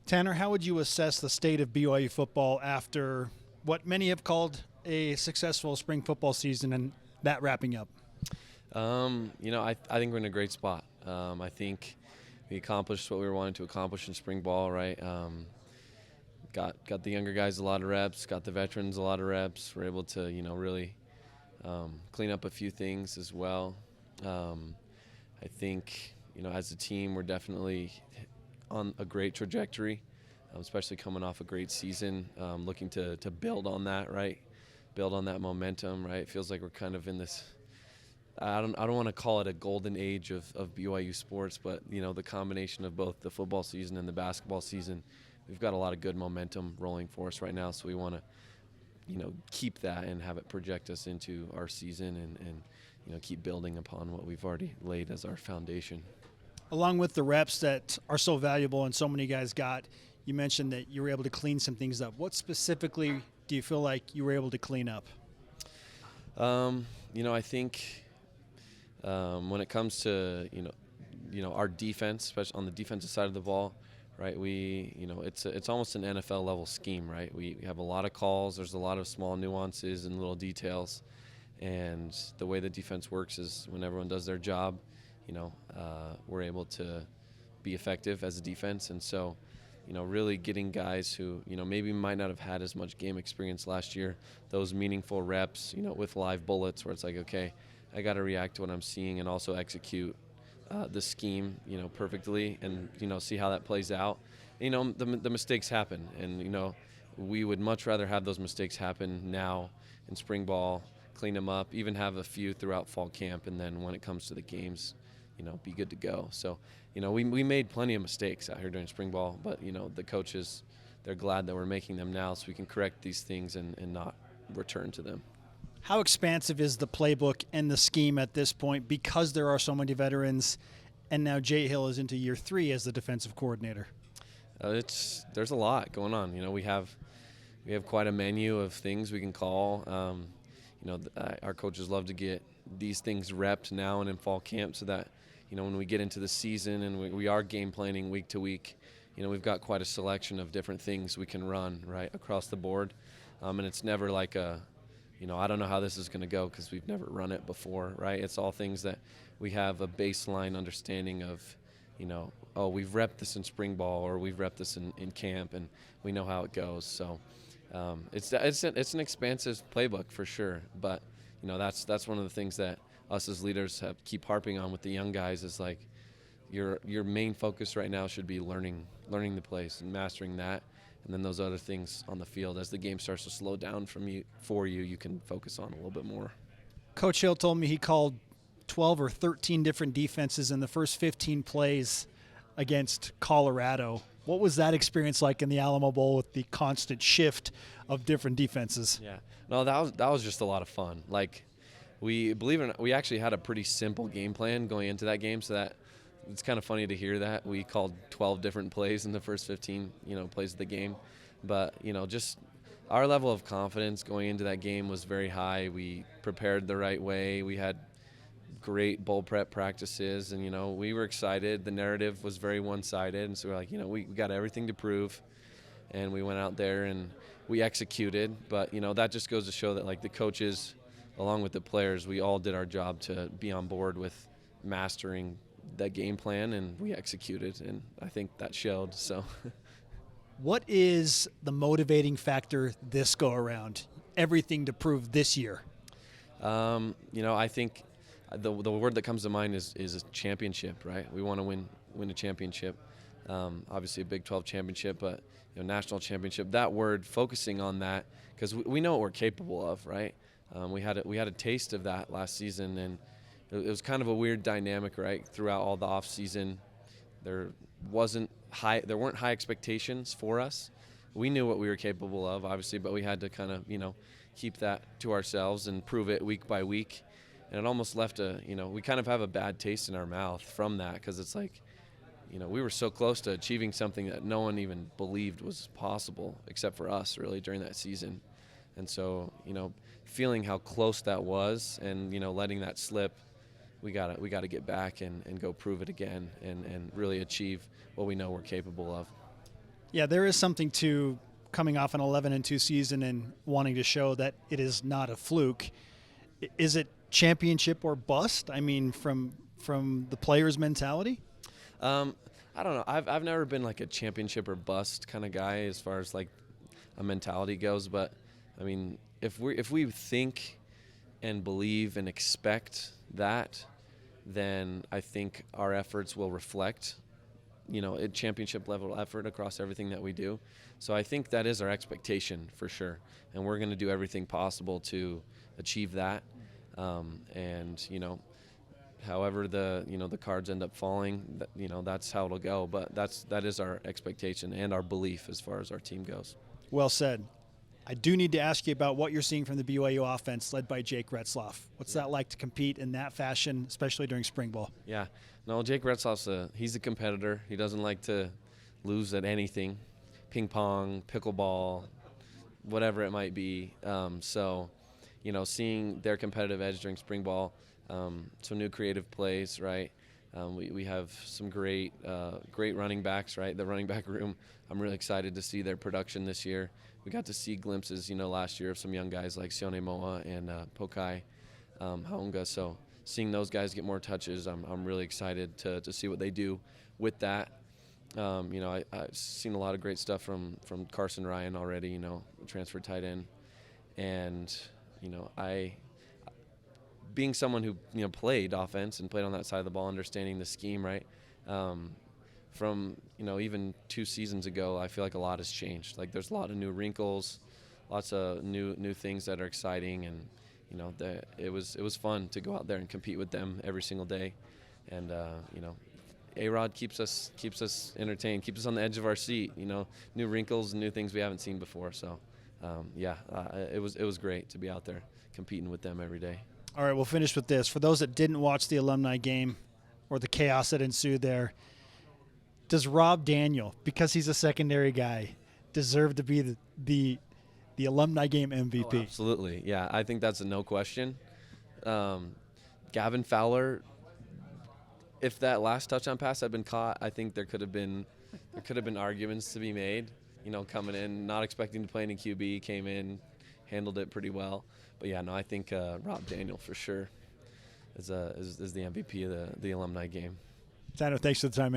Tanner, how would you assess the state of BYU football after what many have called a successful spring football season and that wrapping up? I think we're in a great spot. I think we accomplished what we were wanting to accomplish in spring ball, right? Got the younger guys a lot of reps, got the veterans a lot of reps. We're able to, really clean up a few things as well. I think, as a team, we're definitely on a great trajectory, especially coming off a great season, looking to build on that, right? Build on that momentum, right? It feels like we're kind of in this, I don't want to call it a golden age of BYU sports, but, the combination of both the football season and the basketball season, we've got a lot of good momentum rolling for us right now, so we want to, keep that and have it project us into our season and keep building upon what we've already laid as our foundation. Along with the reps that are so valuable and so many guys got, you mentioned that you were able to clean some things up. What specifically do you feel like you were able to clean up? I think when it comes to our defense, especially on the defensive side of the ball, right? It's almost an NFL level scheme, right? We have a lot of calls. There's a lot of small nuances and little details, and the way the defense works is when everyone does their job, we're able to be effective as a defense. And so, really getting guys who, maybe might not have had as much game experience last year, those meaningful reps, with live bullets where it's like, okay, I got to react to what I'm seeing and also execute the scheme, perfectly and, see how that plays out. The mistakes happen, and, we would much rather have those mistakes happen now in spring ball, clean them up, even have a few throughout fall camp, and then when it comes to the games, be good to go. So, we made plenty of mistakes out here during spring ball, but, the coaches, they're glad that we're making them now so we can correct these things and not return to them. How expansive is the playbook and the scheme at this point because there are so many veterans and now Jay Hill is into year 3 as the defensive coordinator? There's a lot going on. We have quite a menu of things we can call. Our coaches love to get these things repped now and in fall camp so that, when we get into the season and we are game planning week to week, we've got quite a selection of different things we can run right across the board. And it's never like I don't know how this is going to go because we've never run it before, right? It's all things that we have a baseline understanding of, we've repped this in spring ball or we've repped this in camp and we know how it goes. So it's an expansive playbook for sure, but that's one of the things that us as leaders keep harping on with the young guys is like your main focus right now should be learning the plays and mastering that, and then those other things on the field as the game starts to slow down for you, you can focus on a little bit more. Coach Hill told me he called 12 or 13 different defenses in the first 15 plays against Colorado. What was that experience like in the Alamo Bowl with the constant shift of different defenses? Yeah, no, that was just a lot of fun. Like, believe it or not, we actually had a pretty simple game plan going into that game, so that it's kind of funny to hear that we called 12 different plays in the first 15, plays of the game. But, just our level of confidence going into that game was very high. We prepared the right way. We had great bowl prep practices, and, we were excited. The narrative was very one-sided, and so we're like, we got everything to prove. And we went out there and we executed. But, that just goes to show that, like, the coaches, along with the players, we all did our job to be on board with mastering that game plan, and we executed, and I think that showed. So what is the motivating factor this go around? Everything to prove this year. I think the word that comes to mind is a championship, right? We want to win a championship. Obviously a Big 12 championship, but national championship. That word, focusing on that, because we know what we're capable of, right? We had a taste of that last season, and it was kind of a weird dynamic, right? Throughout all the off season, there weren't high expectations for us. We knew what we were capable of, obviously, but we had to kind of keep that to ourselves and prove it week by week. And it almost left we kind of have a bad taste in our mouth from that, because it's like, we were so close to achieving something that no one even believed was possible except for us, really, during that season. And so, feeling how close that was and, letting that slip, we gotta get back and go prove it again and really achieve what we know we're capable of. Yeah, there is something to coming off an 11-2 season and wanting to show that it is not a fluke. Is it championship or bust? I mean, from the players' mentality. Um, I don't know. I've never been like a championship or bust kind of guy as far as like a mentality goes. But I mean, if we think and believe and expect that, then I think our efforts will reflect, a championship level effort across everything that we do. So I think that is our expectation for sure, and we're going to do everything possible to achieve that. And however the cards end up falling, that's how it'll go. But that is our expectation and our belief as far as our team goes. Well said. I do need to ask you about what you're seeing from the BYU offense led by Jake Retzloff. What's that like to compete in that fashion, especially during spring ball? Yeah, no, Jake Retzloff's he's a competitor. He doesn't like to lose at anything, ping pong, pickleball, whatever it might be. Seeing their competitive edge during spring ball, some new creative plays, right? We have some great running backs, right? The running back room, I'm really excited to see their production this year. We got to see glimpses, last year of some young guys like Sione Moa and Pokai Haunga. So seeing those guys get more touches, I'm really excited to see what they do with that. I've seen a lot of great stuff from Carson Ryan already, transfer tight end. And, being someone who, played offense and played on that side of the ball, understanding the scheme, right? From even 2 seasons ago, I feel like a lot has changed. Like there's a lot of new wrinkles, lots of new things that are exciting, and it was fun to go out there and compete with them every single day. And A-Rod keeps us entertained, keeps us on the edge of our seat. New wrinkles, new things we haven't seen before. So it was great to be out there competing with them every day. All right, we'll finish with this. For those that didn't watch the alumni game or the chaos that ensued there, does Rob Daniel, because he's a secondary guy, deserve to be the alumni game MVP? Oh, absolutely. Yeah, I think that's a no question. Gavin Fowler, if that last touchdown pass had been caught, I think there could have been arguments to be made. Coming in, not expecting to play in QB, came in, handled it pretty well. But yeah, no, I think Rob Daniel for sure is the MVP of the alumni game. Tanner, thanks for the time, man.